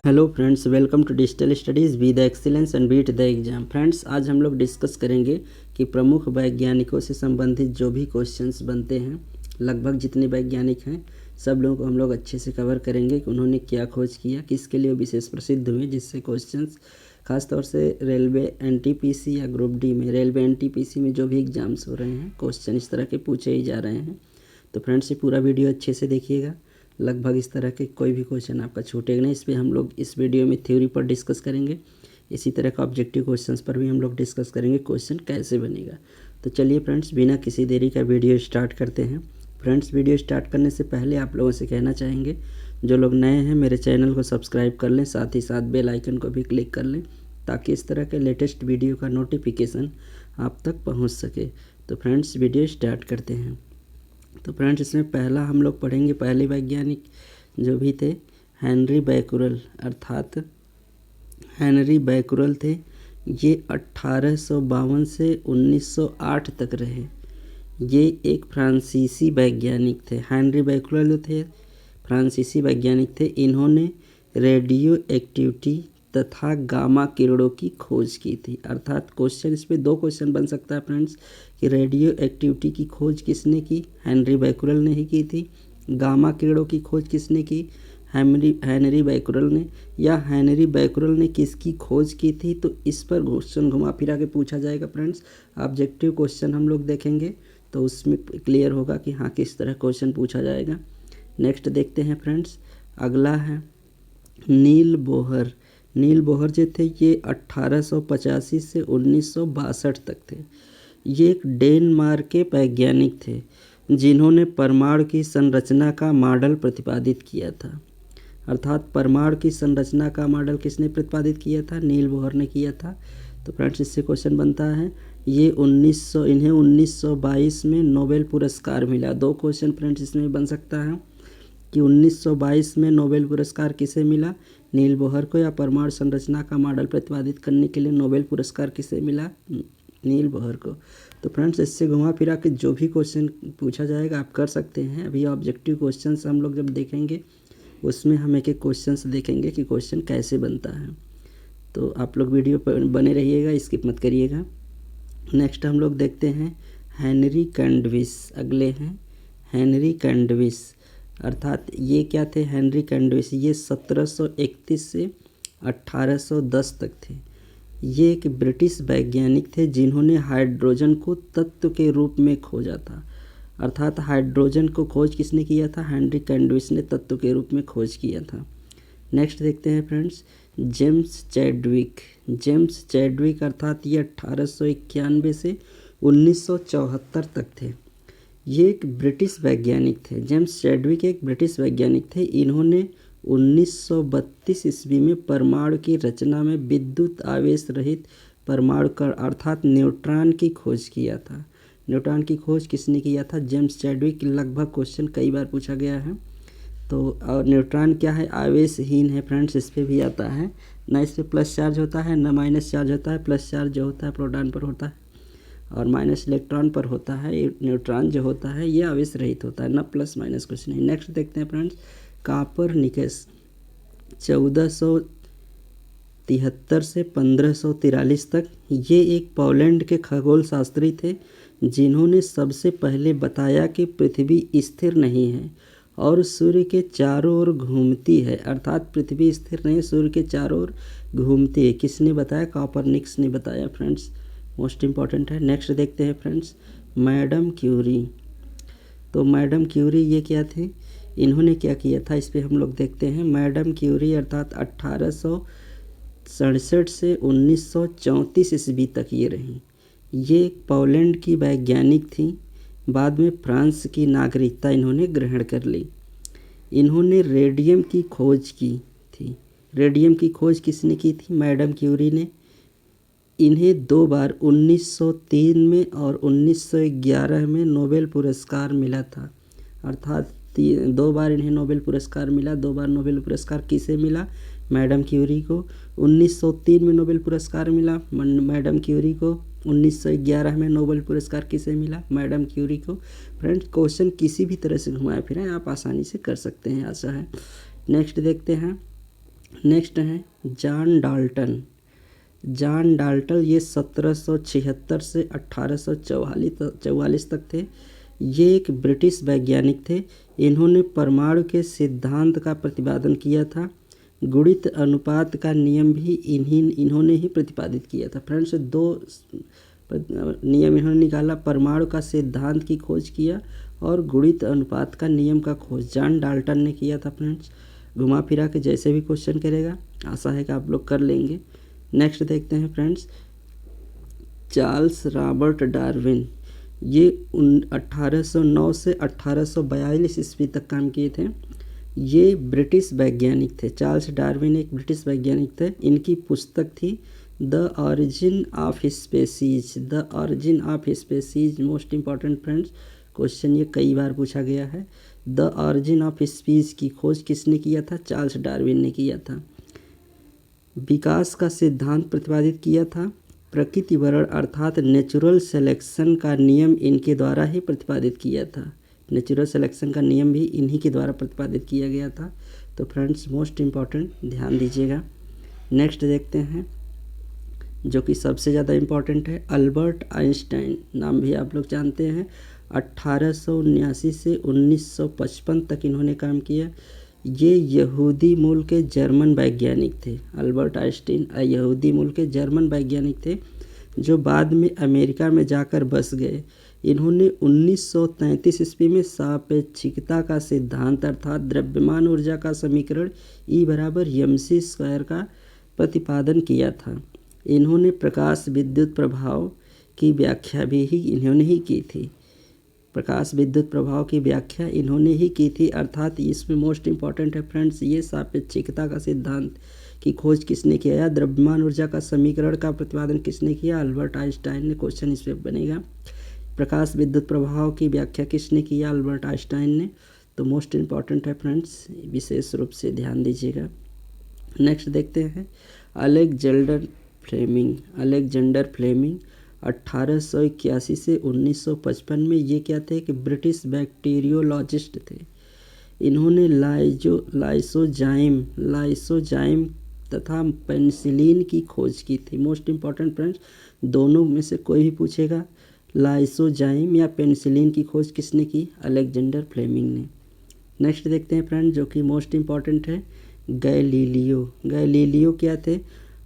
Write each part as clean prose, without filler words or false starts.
Hello friends, welcome to digital studies be the excellence and beat the exam. Friends, आज हम लोग discuss करेंगे कि प्रमुख वैज्ञानिकों से संबंधित जो भी क्वेश्चंस बनते हैं, लगभग जितने वैज्ञानिक हैं सब लोगों को हम लोग अच्छे से कवर करेंगे कि उन्होंने क्या खोज किया, किसके लिए विशेष प्रसिद्ध हुए, जिससे क्वेश्चंस खासतौर से रेलवे एनटीपीसी या ग्रुप डी में, रेलवे एनटीपीसी में जो भी एग्ज़ाम्स हो रहे हैं क्वेश्चन इस तरह के पूछे ही जा रहे हैं। तो फ्रेंड्स, ये पूरा वीडियो अच्छे से देखिएगा, लगभग इस तरह के कोई भी क्वेश्चन आपका छूटेगा नहीं। इस पर हम लोग इस वीडियो में थ्योरी पर डिस्कस करेंगे, इसी तरह का ऑब्जेक्टिव क्वेश्चंस पर भी हम लोग डिस्कस करेंगे क्वेश्चन कैसे बनेगा। तो चलिए फ्रेंड्स, बिना किसी देरी का वीडियो स्टार्ट करते हैं। फ्रेंड्स, वीडियो स्टार्ट करने से पहले आप लोगों से कहना चाहेंगे, जो लोग नए हैं मेरे चैनल को सब्सक्राइब कर लें, साथ ही साथ बेल आइकन को भी क्लिक कर लें ताकि इस तरह के लेटेस्ट वीडियो का नोटिफिकेशन आप तक पहुँच सके। तो फ्रेंड्स, वीडियो स्टार्ट करते हैं। तो फ्रेंड्स, इसमें पहला हम लोग पढ़ेंगे, पहले वैज्ञानिक जो भी थे हेनरी बैकुरल, अर्थात हेनरी बैकुरल थे। ये 1852 से 1908 तक रहे। ये एक फ्रांसीसी वैज्ञानिक थे। हेनरी बैकुरल जो थे फ्रांसीसी वैज्ञानिक थे। इन्होंने रेडियो एक्टिविटी तथा गामा किरणों की खोज की थी। अर्थात क्वेश्चन इस पे दो क्वेश्चन बन सकता है फ्रेंड्स कि रेडियो एक्टिविटी की खोज किसने की, हेनरी बैकुरल ने ही की थी। गामा किरणों की खोज किसने की, हेनरी बैकुरल ने। या हेनरी बैकुरल ने किसकी खोज की थी, तो इस पर क्वेश्चन घुमा फिरा के पूछा जाएगा फ्रेंड्स। ऑब्जेक्टिव क्वेश्चन हम लोग देखेंगे तो उसमें क्लियर होगा कि हाँ किस तरह क्वेश्चन पूछा जाएगा। नेक्स्ट देखते हैं फ्रेंड्स, अगला है नील बोहर। नील बोहर जो थे ये 1885 से 1962 तक थे। ये एक डेनमार्क के वैज्ञानिक थे जिन्होंने परमाणु की संरचना का मॉडल प्रतिपादित किया था। अर्थात परमाणु की संरचना का मॉडल किसने प्रतिपादित किया था, नील बोहर ने किया था। तो फ्रेंड्स, इससे क्वेश्चन बनता है ये इन्हें 1922 में नोबेल पुरस्कार मिला। दो क्वेश्चन फ्रेंड्स इसमें बन सकता है कि 1922 में नोबेल पुरस्कार किसे मिला, नील बोहर को, या परमाणु संरचना का मॉडल प्रतिपादित करने के लिए नोबेल पुरस्कार किसे मिला, नील बोहर को। तो फ्रेंड्स, इससे घुमा फिरा के जो भी क्वेश्चन पूछा जाएगा आप कर सकते हैं। अभी ऑब्जेक्टिव क्वेश्चंस हम लोग जब देखेंगे उसमें हम एक एक क्वेश्चंस देखेंगे कि क्वेश्चन कैसे बनता है। तो आप लोग वीडियो पर बने रहिएगा, स्किप मत करिएगा। नेक्स्ट हम लोग देखते हैं हेनरी कैंडविस। अगले हैं हेनरी कैंडविस, अर्थात ये क्या थे, हेनरी कैंडविस ये 1731 से 1810 तक थे। ये एक ब्रिटिश वैज्ञानिक थे जिन्होंने हाइड्रोजन को तत्व के रूप में खोजा था। अर्थात हाइड्रोजन को खोज किसने किया था, हेनरी कैंडविस ने तत्व के रूप में खोज किया था। नेक्स्ट देखते हैं friends, James Chadwick. James Chadwick अर्थात ये 1891 से 1974 तक थे। ये एक ब्रिटिश वैज्ञानिक थे। जेम्स चैडविक एक ब्रिटिश वैज्ञानिक थे। इन्होंने 1932 ईस्वी में परमाणु की रचना में विद्युत आवेश रहित परमाणु कण अर्थात न्यूट्रॉन की खोज किया था। न्यूट्रॉन की खोज किसने किया था, जेम्स चैडविक। लगभग क्वेश्चन कई बार पूछा गया है। तो और न्यूट्रॉन क्या है, आवेशहीन है फ्रेंड्स, इस पर भी आता है ना। इस पर प्लस चार्ज होता है ना माइनस चार्ज होता है। प्लस चार्ज जो होता है प्रोटॉन पर होता है और माइनस इलेक्ट्रॉन पर होता है। न्यूट्रॉन जो होता है ये आवेश रहित होता है, ना प्लस माइनस कुछ नहीं। नेक्स्ट देखते हैं फ्रेंड्स, कॉपरनिकस 1473 से 1543 तक। ये एक पोलैंड के खगोल शास्त्री थे जिन्होंने सबसे पहले बताया कि पृथ्वी स्थिर नहीं है और सूर्य के चारों ओर घूमती है। अर्थात पृथ्वी स्थिर नहीं, सूर्य के चारों ओर घूमती है। किसने बताया, कॉपरनिकस ने बताया फ्रेंड्स, मोस्ट इम्पॉर्टेंट है। नेक्स्ट देखते हैं फ्रेंड्स, मैडम क्यूरी। तो मैडम क्यूरी ये क्या थे, इन्होंने क्या किया था, इस पे हम लोग देखते हैं। मैडम क्यूरी अर्थात 1867 से 1934 ईस्वी तक ये रहीं। ये पोलैंड की वैज्ञानिक थी। बाद में फ्रांस की नागरिकता इन्होंने ग्रहण कर ली। इन्होंने रेडियम की खोज की थी। रेडियम की खोज किसने की थी, मैडम क्यूरी ने। इन्हें दो बार 1903 में और 1911 में नोबेल पुरस्कार मिला था। अर्थात दो बार इन्हें नोबेल पुरस्कार मिला। दो बार नोबेल पुरस्कार किसे मिला, मैडम क्यूरी को। 1903 में नोबेल पुरस्कार मिला मैडम क्यूरी को। 1911 में नोबेल पुरस्कार किसे मिला, मैडम क्यूरी को। फ्रेंड्स, क्वेश्चन किसी भी तरह से घुमाए फिराएं आप आसानी से कर सकते हैं, आशा है। नेक्स्ट देखते हैं नेक्स्ट हैं जॉन डाल्टन। जॉन डाल्टन ये 1776 से 1844 तक थे। ये एक ब्रिटिश वैज्ञानिक थे। इन्होंने परमाणु के सिद्धांत का प्रतिपादन किया था। गुणित अनुपात का नियम भी इन्होंने ही प्रतिपादित किया था। फ्रेंड्स, दो नियम इन्होंने निकाला, परमाणु का सिद्धांत की खोज किया और गुणित अनुपात का नियम का खोज जॉन डाल्टन ने किया था। फ्रेंड्स, घुमा फिरा के जैसे भी क्वेश्चन करेगा आशा है कि आप लोग कर लेंगे। नेक्स्ट देखते हैं फ्रेंड्स, चार्ल्स रॉबर्ट डार्विन। ये 1809 से 1842 ईस्वी तक काम किए थे। ये ब्रिटिश वैज्ञानिक थे। चार्ल्स डार्विन एक ब्रिटिश वैज्ञानिक थे। इनकी पुस्तक थी the origin of species. The origin of species most important friends, question ये कई बार पूछा गया है। द ऑरिजिन ऑफ स्पीसीज की खोज किसने किया था? चार्ल्स डार्विन ने किया था। विकास का सिद्धांत प्रतिपादित किया था। प्रकृति वर्ण अर्थात नेचुरल सिलेक्शन का नियम इनके द्वारा ही प्रतिपादित किया था। नेचुरल सिलेक्शन का नियम भी इन्हीं के द्वारा प्रतिपादित किया गया था। तो फ्रेंड्स मोस्ट इम्पॉर्टेंट, ध्यान दीजिएगा। नेक्स्ट देखते हैं जो कि सबसे ज़्यादा इम्पॉर्टेंट है, अल्बर्ट आइंस्टाइन। नाम भी आप लोग जानते हैं। 1879 से 1955 तक इन्होंने काम किया। ये यहूदी मूल के जर्मन वैज्ञानिक थे। अल्बर्ट आइंस्टाइन यहूदी मूल के जर्मन वैज्ञानिक थे जो बाद में अमेरिका में जाकर बस गए। इन्होंने 1933 ईस्वी में सापेक्षिकता का सिद्धांत अर्थात द्रव्यमान ऊर्जा का समीकरण E बराबर mc² का प्रतिपादन किया था। इन्होंने प्रकाश विद्युत प्रभाव की व्याख्या भी इन्होंने ही की थी। प्रकाश विद्युत प्रभाव की व्याख्या इन्होंने ही की थी। अर्थात इसमें मोस्ट इम्पॉर्टेंट है फ्रेंड्स, ये सापेक्षिकता का सिद्धांत की खोज किसने किया या द्रव्यमान ऊर्जा का समीकरण का प्रतिपादन किसने किया? अल्बर्ट आइंस्टाइन ने। क्वेश्चन इस पर बनेगा। प्रकाश विद्युत प्रभाव की व्याख्या किसने किया? अल्बर्ट आइंस्टाइन ने। तो मोस्ट इम्पॉर्टेंट है फ्रेंड्स, विशेष रूप से ध्यान दीजिएगा। नेक्स्ट देखते हैं अलेक्जेंडर फ्लेमिंग। अलेक्जेंडर फ्लेमिंग 1881 से 1955 में ये क्या थे कि ब्रिटिश बैक्टीरियोलॉजिस्ट थे। इन्होंने लाइसोजाइम तथा पेनिसिलिन की खोज की थी। मोस्ट इम्पॉर्टेंट फ्रेंड्स, दोनों में से कोई भी पूछेगा, लाइसोजाइम या पेनिसिलिन की खोज किसने की? अलेक्जेंडर फ्लेमिंग ने। नेक्स्ट देखते हैं फ्रेंड्स जो कि मोस्ट इम्पॉर्टेंट है, गैलीलियो। गैलीलियो क्या थे?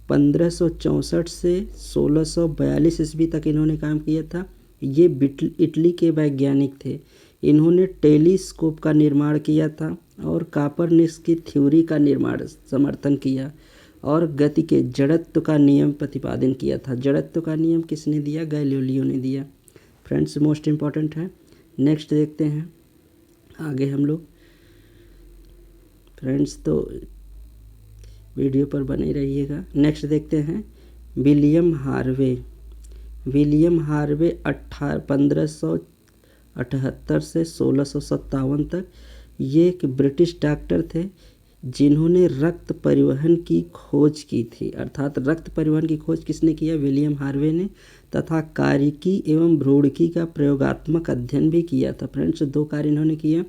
1564 से 1642 ईस्वी तक इन्होंने काम किया था। ये इटली के वैज्ञानिक थे। इन्होंने टेलीस्कोप का निर्माण किया था और कापरनिकस की थ्योरी का समर्थन किया और गति के जड़त्व का नियम प्रतिपादन किया था। जड़त्व का नियम किसने दिया? गैलीलियो ने दिया। फ्रेंड्स मोस्ट इम्पॉर्टेंट है। नेक्स्ट देखते हैं आगे हम लोग। फ्रेंड्स तो वीडियो पर बने रहिएगा। नेक्स्ट देखते हैं विलियम हार्वे। विलियम हार्वे 1578 से 1657 तक ये एक ब्रिटिश डॉक्टर थे जिन्होंने रक्त परिवहन की खोज की थी। अर्थात रक्त परिवहन की खोज किसने किया? विलियम हार्वे ने। तथा कार्यकी एवं भ्रूणकी का प्रयोगात्मक अध्ययन भी किया था। फ्रेंड्स दो कार्य इन्होंने किया,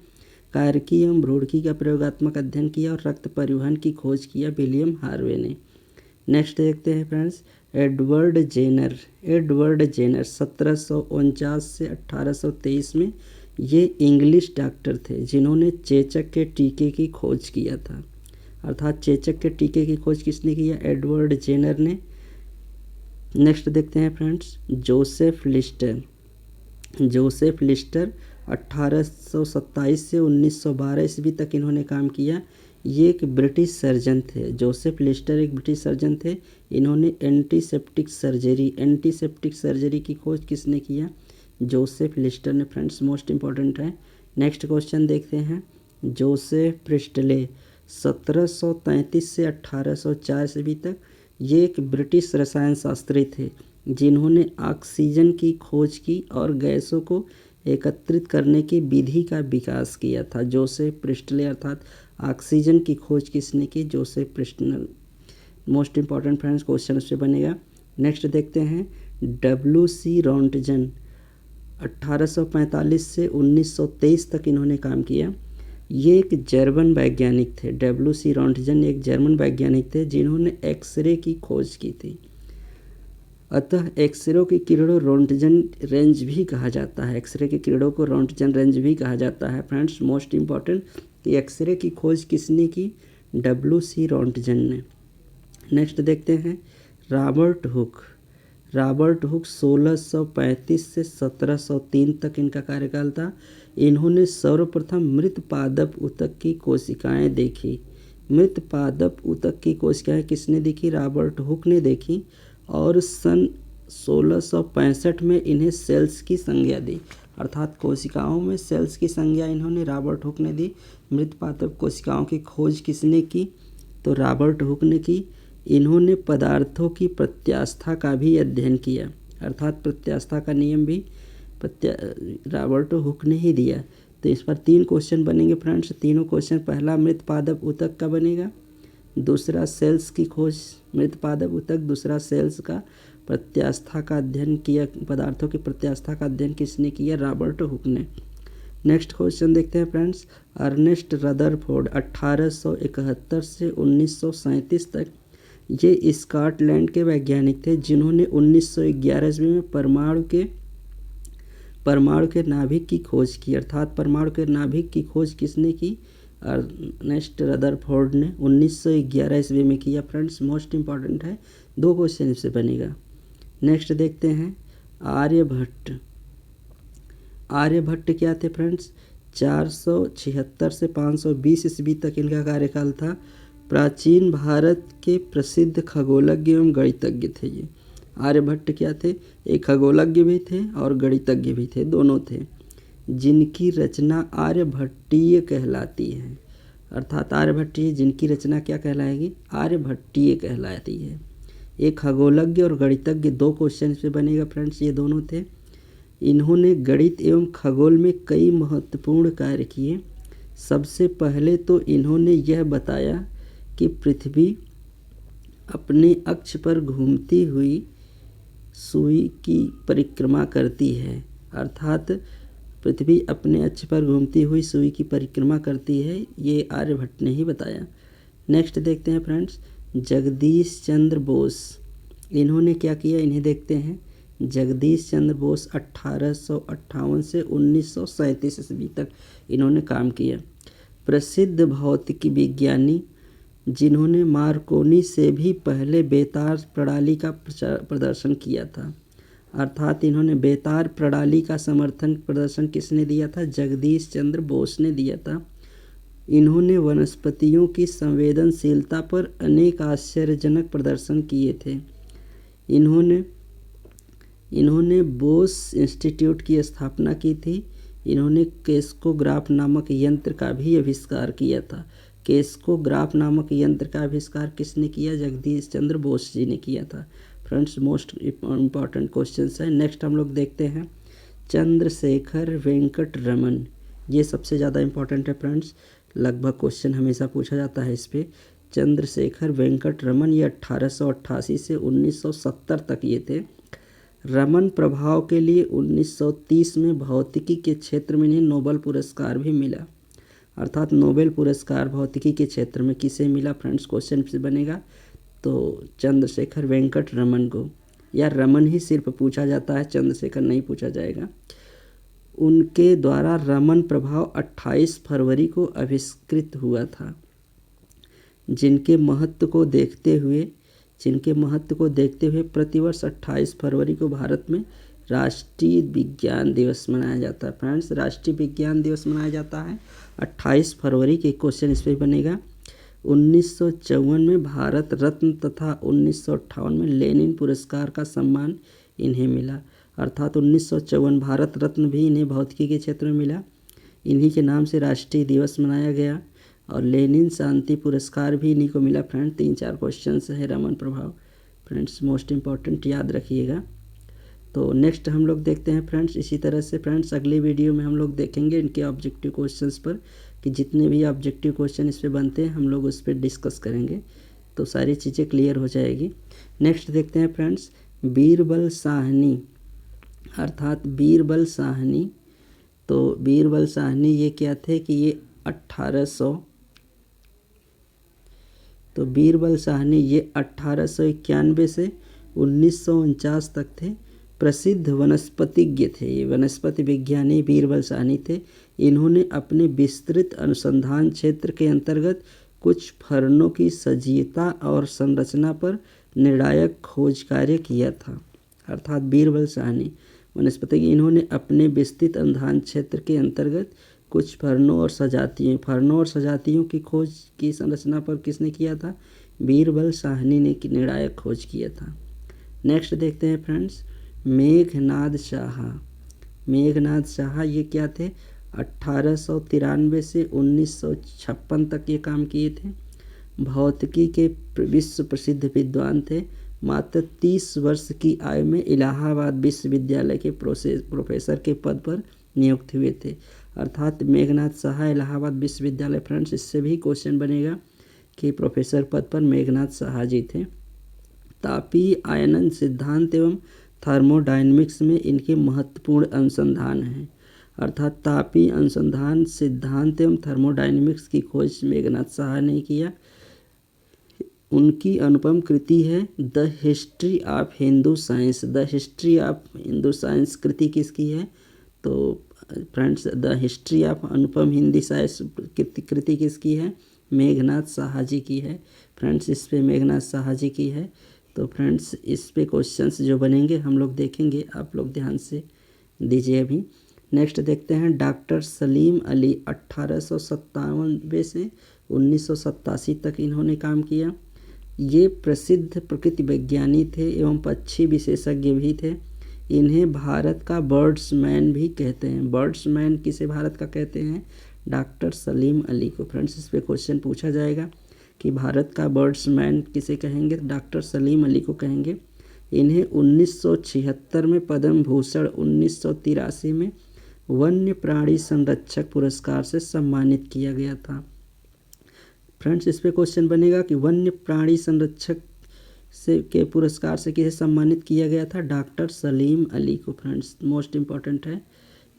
कार्यकी एवं भ्रूणकी का प्रयोगात्मक अध्ययन किया और रक्त परिवहन की खोज किया विलियम हार्वे ने। नेक्स्ट देखते हैं friends Edward Jenner. Edward Jenner 1749 से 1823 में ये इंग्लिश डॉक्टर थे जिन्होंने चेचक के टीके की खोज किया था। अर्थात चेचक के टीके की खोज किसने किया? एडवर्ड जेनर ने। नेक्स्ट देखते हैं friends Joseph Lister. Joseph Lister 1827 से 1912 ईस्वी तक इन्होंने काम किया। ये एक ब्रिटिश सर्जन थे। जोसेफ लिस्टर एक ब्रिटिश सर्जन थे। इन्होंने एंटीसेप्टिक सर्जरी की खोज किसने किया? जोसेफ लिस्टर ने। फ्रेंड्स मोस्ट इम्पॉर्टेंट है। नेक्स्ट क्वेश्चन देखते हैं जोसेफ प्रिस्टले 1733 से 1804 ईस्वी तक ये एक ब्रिटिश रसायन शास्त्री थे जिन्होंने ऑक्सीजन की खोज की और गैसों को एकत्रित करने की विधि का विकास किया था। जोसेफ प्रिस्टले अर्थात ऑक्सीजन की खोज किसने की? Joseph Presley. Most important friends question उससे बनेगा। नेक्स्ट देखते हैं WC रॉन्टजन 1845 से 1923 तक इन्होंने काम किया। ये एक जर्मन वैज्ञानिक थे। डब्ल्यू.सी. रोंटगन एक जर्मन वैज्ञानिक थे जिन्होंने एक्सरे की खोज की थी। अतः एक्सरे की किरणों रोंटगन रेंज भी कहा जाता है। एक्सरे की किरणों को रोंटगन रेंज भी कहा जाता है। फ्रेंड्स मोस्ट इम्पॉर्टेंट कि एक्सरे की खोज किसने की? डब्ल्यू.सी. रोंटगन ने। नेक्स्ट देखते हैं रॉबर्ट हुक। रॉबर्ट हुक 1635 से 1703 तक इनका कार्यकाल था। इन्होंने सर्वप्रथम मृत पादप ऊतक की कोशिकाएं देखी। मृत पादप ऊतक की कोशिकाएं किसने देखी? रॉबर्ट हुक ने देखी और सन 1665 में इन्हें सेल्स की संज्ञा दी। अर्थात कोशिकाओं में सेल्स की संज्ञा इन्होंने रॉबर्ट हुक ने दी। मृत पादप कोशिकाओं की खोज किसने की? तो रॉबर्ट हुक ने की। इन्होंने पदार्थों की प्रत्यास्था का भी अध्ययन किया। अर्थात प्रत्यास्था का नियम भी रॉबर्ट हुक ने ही दिया। तो इस पर 3 क्वेश्चन बनेंगे फ्रेंड्स। तीनों क्वेश्चन, पहला मृत पादप ऊतक का बनेगा, दूसरा सेल्स की खोज मृत पादप ऊतक, दूसरा सेल्स का प्रत्यास्था का अध्ययन किया। पदार्थों की प्रत्यास्था का अध्ययन किसने किया? रॉबर्ट हुक ने। नेक्स्ट क्वेश्चन देखते हैं फ्रेंड्स। अर्नेस्ट रदरफोर्ड 1871 से 1937 तक ये स्कॉटलैंड के वैज्ञानिक थे जिन्होंने 1911 ईस्वी में परमाणु के नाभिक की खोज की। अर्थात परमाणु के नाभिक की खोज किसने की? अर्नेस्ट रदरफोर्ड ने 1911 ईस्वी में किया। फ्रेंड्स मोस्ट इम्पॉर्टेंट है, 2 क्वेश्चन इससे बनेगा। नेक्स्ट देखते हैं आर्यभट्ट। आर्यभट्ट क्या थे फ्रेंड्स? 476 से 520 ईस्वी तक इनका कार्यकाल था। प्राचीन भारत के प्रसिद्ध खगोलज्ञ एवं गणितज्ञ थे ये। आर्यभट्ट क्या थे? एक खगोलज्ञ भी थे और गणितज्ञ भी थे, दोनों थे, जिनकी रचना आर्यभट्टीय कहलाती है। अर्थात आर्यभट्टीय, जिनकी रचना क्या कहलाएगी? आर्यभट्टीय कहलाती है। एक खगोलज्ञ और गणितज्ञ, 2 क्वेश्चन इस पे बनेगा फ्रेंड्स। ये दोनों थे। इन्होंने गणित एवं खगोल में कई महत्वपूर्ण कार्य किए। सबसे पहले तो इन्होंने यह बताया कि पृथ्वी अपने अक्ष पर घूमती हुई सुई की परिक्रमा करती है। अर्थात पृथ्वी अपने अक्ष पर घूमती हुई सुई की परिक्रमा करती है, ये आर्यभट्ट ने ही बताया। नेक्स्ट देखते हैं फ्रेंड्स जगदीश चंद्र बोस। इन्होंने क्या किया? इन्हें देखते हैं। जगदीश चंद्र बोस 1858 से 1937 ईस्वी तक इन्होंने काम किया। प्रसिद्ध भौतिकी विज्ञानी जिन्होंने मार्कोनी से भी पहले बेतार प्रणाली का प्रदर्शन किया था। अर्थात इन्होंने बेतार प्रणाली का प्रदर्शन किसने दिया था? जगदीश चंद्र बोस ने दिया था। इन्होंने वनस्पतियों की संवेदनशीलता पर अनेक आश्चर्यजनक प्रदर्शन किए थे। इन्होंने बोस इंस्टीट्यूट की स्थापना की थी। इन्होंने केस्कोग्राफ नामक यंत्र का भी आविष्कार किया था। केस्कोग्राफ नामक यंत्र का आविष्कार किसने किया? जगदीश चंद्र बोस जी ने किया था। फ्रेंड्स मोस्ट इम्पॉर्टेंट क्वेश्चन है। नेक्स्ट हम लोग देखते हैं चंद्रशेखर वेंकट रमन। ये सबसे ज़्यादा इम्पॉर्टेंट है फ्रेंड्स, लगभग क्वेश्चन हमेशा पूछा जाता है इस पर। चंद्रशेखर वेंकट रमन ये 1888 से 1970 तक ये थे। रमन प्रभाव के लिए 1930 में भौतिकी के क्षेत्र में इन्हें नोबेल पुरस्कार भी मिला। अर्थात नोबेल पुरस्कार भौतिकी के क्षेत्र में किसे मिला? फ्रेंड्स क्वेश्चन से बनेगा तो चंद्रशेखर वेंकट रमन को, या रमन ही सिर्फ पूछा जाता है, चंद्रशेखर नहीं पूछा जाएगा। उनके द्वारा रमन प्रभाव 28 फरवरी को आविष्कृत हुआ था। जिनके महत्व को देखते हुए प्रतिवर्ष 28 फरवरी को भारत में राष्ट्रीय विज्ञान दिवस मनाया जाता है। फ्रेंड्स राष्ट्रीय विज्ञान दिवस मनाया जाता है 28 फरवरी के। क्वेश्चन इस पर बनेगा। 1954 में भारत रत्न तथा 1958 में लेनिन पुरस्कार का सम्मान इन्हें मिला। अर्थात 1954 भारत रत्न भी इन्हें भौतिकी के क्षेत्र में मिला। इन्हीं के नाम से राष्ट्रीय दिवस मनाया गया और लेनिन शांति पुरस्कार भी इन्हीं को मिला। फ्रेंड 3-4 क्वेश्चन है रमन प्रभाव। फ्रेंड्स मोस्ट इम्पॉर्टेंट याद रखिएगा। तो नेक्स्ट हम लोग देखते हैं फ्रेंड्स। इसी तरह से फ्रेंड्स अगली वीडियो में हम लोग देखेंगे इनके ऑब्जेक्टिव क्वेश्चंस पर, कि जितने भी ऑब्जेक्टिव क्वेश्चन इस पे बनते हैं हम लोग उस पर डिस्कस करेंगे, तो सारी चीज़ें क्लियर हो जाएगी। नेक्स्ट देखते हैं फ्रेंड्स बीरबल साहनी। अर्थात बीरबल साहनी, तो बीरबल साहनी ये क्या थे कि ये 1800, तो बीरबल साहनी ये 1891 से 1949 तक थे। प्रसिद्ध वनस्पतिज्ञ थे, ये वनस्पति विज्ञानी बीरबल साहनी थे। इन्होंने अपने विस्तृत अनुसंधान क्षेत्र के अंतर्गत कुछ फर्नों की सजीवता और संरचना पर निर्णायक खोज कार्य किया था। अर्थात बीरबल साहनी वनस्पति, इन्होंने अपने विस्तृत अनुसंधान क्षेत्र के अंतर्गत कुछ फर्नों और सजातियों की खोज की संरचना पर किसने किया था? बीरबल साहनी ने निर्णायक खोज किया था। नेक्स्ट देखते हैं फ्रेंड्स, मेघनाद शाह ये क्या थे? 1893 से 1956 तक ये काम किए थे। भौतिकी के विश्व प्रसिद्ध विद्वान थे। मात्र 30 वर्ष की आयु में इलाहाबाद विश्वविद्यालय के प्रोफेसर के पद पर नियुक्त हुए थे। अर्थात मेघनाद शाह इलाहाबाद विश्वविद्यालय, फ्रेंड्स इससे भी क्वेश्चन बनेगा कि प्रोफेसर पद पर मेघनाद शाह जी थे। तापीय आयनन सिद्धांत एवं थर्मोडायनेमिक्स में इनके महत्वपूर्ण अनुसंधान हैं। अर्थात तापीय अनुसंधान सिद्धांत एवं थर्मोडायनेमिक्स की खोज मेघनाद शाह ने किया। उनकी अनुपम कृति है the history of Hindu science. The history of Hindu science कृति किसकी है? तो फ्रेंड्स द हिस्ट्री ऑफ अनुपम हिंदी साइंस कृति किसकी है? मेघनाद शाह जी की है। फ्रेंड्स इस पे मेघनाद शाह जी की है। तो फ्रेंड्स इस पे क्वेश्चंस जो बनेंगे हम लोग देखेंगे, आप लोग ध्यान से दीजिए अभी। नेक्स्ट देखते हैं, डॉक्टर सलीम अली 1857 से 1987 तक इन्होंने काम किया। ये प्रसिद्ध प्रकृति विज्ञानी थे एवं पक्षी विशेषज्ञ भी थे। इन्हें भारत का बर्ड्समैन भी कहते हैं। बर्ड्समैन किसे भारत का कहते हैं? डॉक्टर सलीम अली को। फ्रेंड्स इस पे क्वेश्चन पूछा जाएगा कि भारत का बर्ड्समैन किसे कहेंगे? डॉक्टर सलीम अली को कहेंगे। इन्हें 1976 में पद्म भूषण, 1983 में वन्य प्राणी संरक्षक पुरस्कार से सम्मानित किया गया था। फ्रेंड्स इस पे क्वेश्चन बनेगा कि वन्य प्राणी संरक्षक के पुरस्कार से किसे सम्मानित किया गया था? डॉक्टर सलीम अली को। फ्रेंड्स मोस्ट इम्पॉर्टेंट है।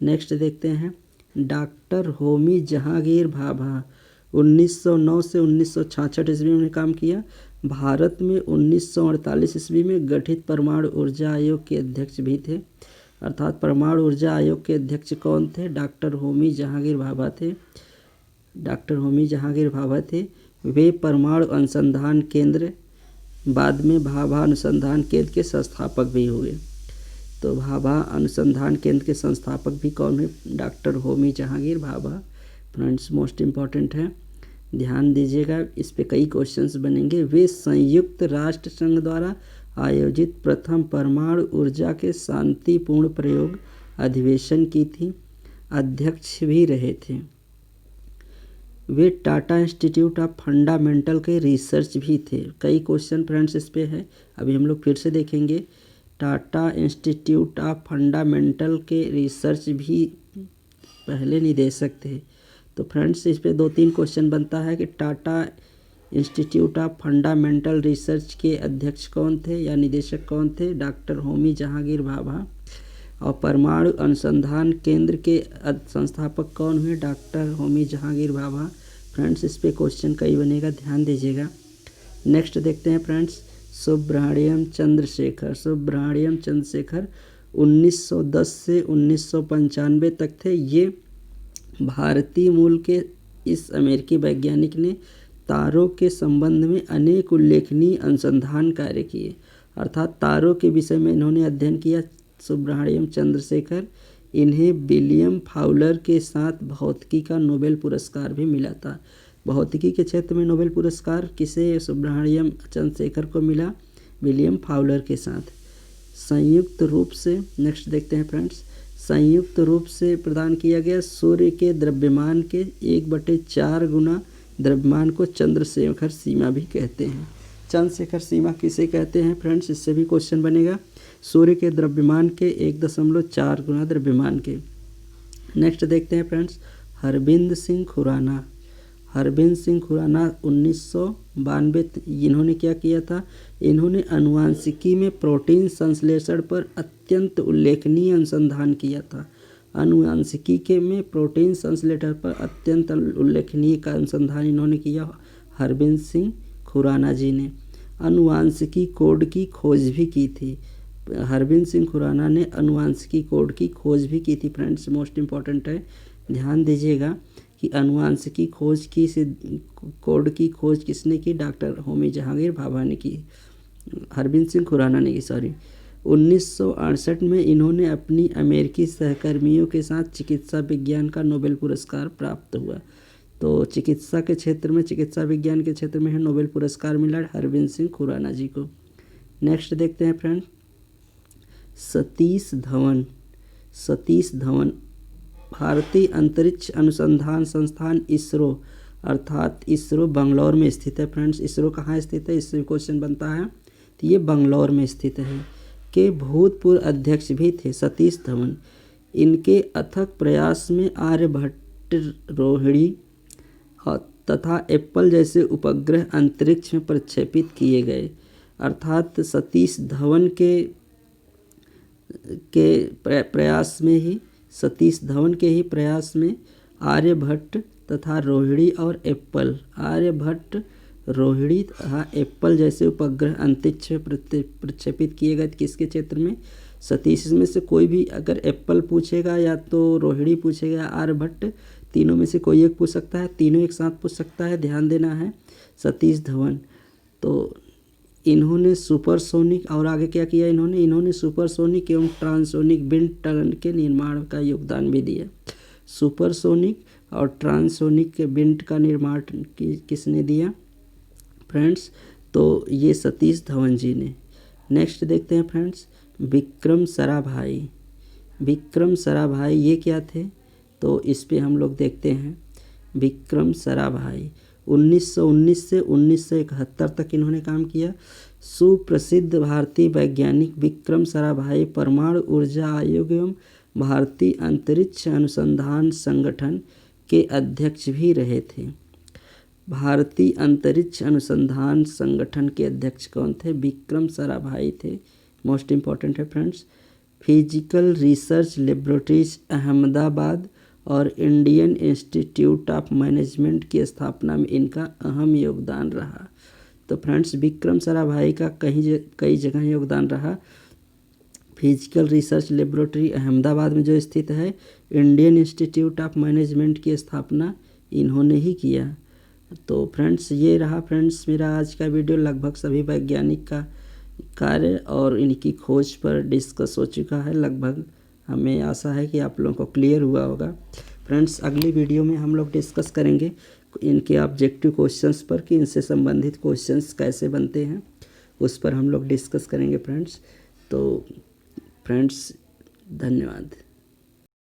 नेक्स्ट देखते हैं, डॉक्टर होमी जहांगीर भाभा 1909 से 1966 ईस्वी में काम किया। भारत में 1948 ईस्वी में गठित परमाणु ऊर्जा आयोग के अध्यक्ष भी थे। अर्थात परमाणु ऊर्जा आयोग के अध्यक्ष कौन थे? डॉक्टर होमी जहांगीर भाभा थे। डॉक्टर होमी जहांगीर भाभा थे। वे परमाणु अनुसंधान केंद्र, बाद में भाभा अनुसंधान केंद्र के संस्थापक भी हुए। तो भाभा अनुसंधान केंद्र के संस्थापक भी कौन है? Doctor Homi Jahangir Bhabha. Friends most important है, ध्यान दीजिएगा, इस पे कई क्वेश्चंस बनेंगे। वे संयुक्त राष्ट्र संघ द्वारा आयोजित प्रथम परमाणु ऊर्जा के शांतिपूर्ण प्रयोग अधिवेशन की थी अध्यक्ष भी रहे थे। वे टाटा इंस्टीट्यूट ऑफ फंडामेंटल के रिसर्च भी थे। कई क्वेश्चन फ्रेंड्स इस पे है, अभी हम लोग फिर से देखेंगे। टाटा इंस्टीट्यूट ऑफ फंडामेंटल के रिसर्च भी पहले निदेशक थे। तो फ्रेंड्स इस पे 2-3 क्वेश्चन बनता है कि Tata institute of fundamental research के अध्यक्ष कौन थे या निदेशक कौन थे? डॉक्टर होमी जहांगीर भाभा। और परमाणु अनुसंधान केंद्र के संस्थापक कौन हुए? डॉक्टर होमी जहांगीर भाभा। फ्रेंड्स इस पे क्वेश्चन कई बनेगा, ध्यान दीजिएगा। नेक्स्ट देखते हैं फ्रेंड्स, सुब्रमण्यम चंद्रशेखर। सुब्रमण्यम चंद्रशेखर 1910 से 1995 तक थे। ये भारतीय मूल के इस अमेरिकी वैज्ञानिक ने तारों के संबंध में अनेक उल्लेखनीय अनुसंधान कार्य किए। अर्थात तारों के विषय में इन्होंने अध्ययन किया। सुब्रमण्यम चंद्रशेखर, इन्हें विलियम फाउलर के साथ भौतिकी का नोबेल पुरस्कार भी मिला था। भौतिकी के क्षेत्र में नोबेल पुरस्कार किसे? सुब्रमण्यम चंद्रशेखर को मिला, विलियम फाउलर के साथ। संयुक्त रूप से, नेक्स्ट देखते हैं फ्रेंड्स, संयुक्त रूप से प्रदान किया गया सूर्य के द्रव्यमान के 1/4 गुना द्रव्यमान को चंद्रशेखर सीमा भी कहते हैं। चंद्रशेखर सीमा किसे कहते हैं? फ्रेंड्स इससे भी क्वेश्चन बनेगा। सूर्य के द्रव्यमान के 1.4 गुना द्रव्यमान के। नेक्स्ट देखते हैं फ्रेंड्स, हरबिंद सिंह खुराना। हरबिंद सिंह खुराना 1992, इन्होंने क्या किया था? इन्होंने आनुवांशिकी में प्रोटीन संश्लेषण पर अत्यंत उल्लेखनीय अनुसंधान किया था। अनुवांशिकी के में प्रोटीन संश्लेषण पर अत्यंत उल्लेखनीय का अनुसंधान इन्होंने किया हरबिंद सिंह खुराना जी ने। अनुवांशिकी कोड की खोज भी की थी। हरबिंद सिंह खुराना ने अनुवांशिकी कोड की खोज भी की थी। फ्रेंड्स मोस्ट इम्पॉर्टेंट है, ध्यान दीजिएगा कि अनुवांशिकी खोज की कोड की खोज किसने की? डॉक्टर होमी जहांगीर भाभा ने की, हरबिंद सिंह खुराना ने की, सॉरी। 1968 में इन्होंने अपनी अमेरिकी सहकर्मियों के साथ चिकित्सा विज्ञान का नोबेल पुरस्कार प्राप्त हुआ। तो चिकित्सा के क्षेत्र में, चिकित्सा विज्ञान के क्षेत्र में है नोबेल पुरस्कार मिला हरबिंद सिंह खुराना जी को। नेक्स्ट देखते हैं फ्रेंड, सतीश धवन भारतीय अंतरिक्ष अनुसंधान संस्थान इसरो अर्थात इसरो बंगलौर में स्थित है। फ्रेंड्स इसरो कहाँ स्थित है, इससे क्वेश्चन बनता है, तो ये बंगलौर में स्थित है। के भूतपूर्व अध्यक्ष भी थे सतीश धवन। इनके अथक प्रयास में आर्यभट्ट, रोहिणी तथा एप्पल जैसे उपग्रह अंतरिक्ष में प्रक्षेपित किए गए। अर्थात सतीश धवन सतीश धवन के ही प्रयास में आर्यभट्ट तथा रोहिणी और एप्पल, आर्यभट्ट, रोहिणी तथा एप्पल जैसे उपग्रह अंतरिक्ष में प्रक्षेपित किए गए। किसके क्षेत्र में? सतीश में से कोई भी, अगर एप्पल पूछेगा या तो रोहिणी पूछेगा या आर्यभट्ट, तीनों में से कोई एक पूछ सकता है, तीनों एक साथ पूछ सकता है, ध्यान देना है। सतीश धवन तो इन्होंने सुपरसोनिक और आगे क्या किया इन्होंने सुपरसोनिक एवं ट्रांससोनिक विंड टनल के निर्माण का योगदान भी दिया। सुपरसोनिक और ट्रांससोनिक के विंड का निर्माण किसने दिया? फ्रेंड्स तो ये सतीश धवन जी ने। नेक्स्ट देखते हैं फ्रेंड्स, विक्रम साराभाई ये क्या थे? तो इस पे हम लोग देखते हैं, विक्रम साराभाई 1919 से 1971 तक इन्होंने काम किया। सुप्रसिद्ध भारतीय वैज्ञानिक विक्रम साराभाई परमाणु ऊर्जा आयोग एवं भारतीय अंतरिक्ष अनुसंधान संगठन के अध्यक्ष भी रहे थे। भारतीय अंतरिक्ष अनुसंधान संगठन के अध्यक्ष कौन थे? विक्रम साराभाई थे। मोस्ट इम्पॉर्टेंट है friends. Physical research laboratories Ahmedabad और इंडियन इंस्टीट्यूट ऑफ मैनेजमेंट की स्थापना में इनका अहम योगदान रहा। तो फ्रेंड्स विक्रम साराभाई का कई जगह योगदान रहा। फिजिकल रिसर्च लेबोरेटरी अहमदाबाद में जो स्थित है, इंडियन इंस्टीट्यूट ऑफ मैनेजमेंट की स्थापना इन्होंने ही किया। तो फ्रेंड्स ये रहा फ्रेंड्स मेरा आज का वीडियो। लगभग सभी वैज्ञानिक का कार्य और इनकी खोज पर डिस्कस हो चुका है। लगभग हमें आशा है कि आप लोगों को क्लियर हुआ होगा। फ्रेंड्स अगली वीडियो में हम लोग डिस्कस करेंगे इनके ऑब्जेक्टिव क्वेश्चंस पर कि इनसे संबंधित क्वेश्चंस कैसे बनते हैं, उस पर हम लोग डिस्कस करेंगे फ्रेंड्स। तो फ्रेंड्स धन्यवाद।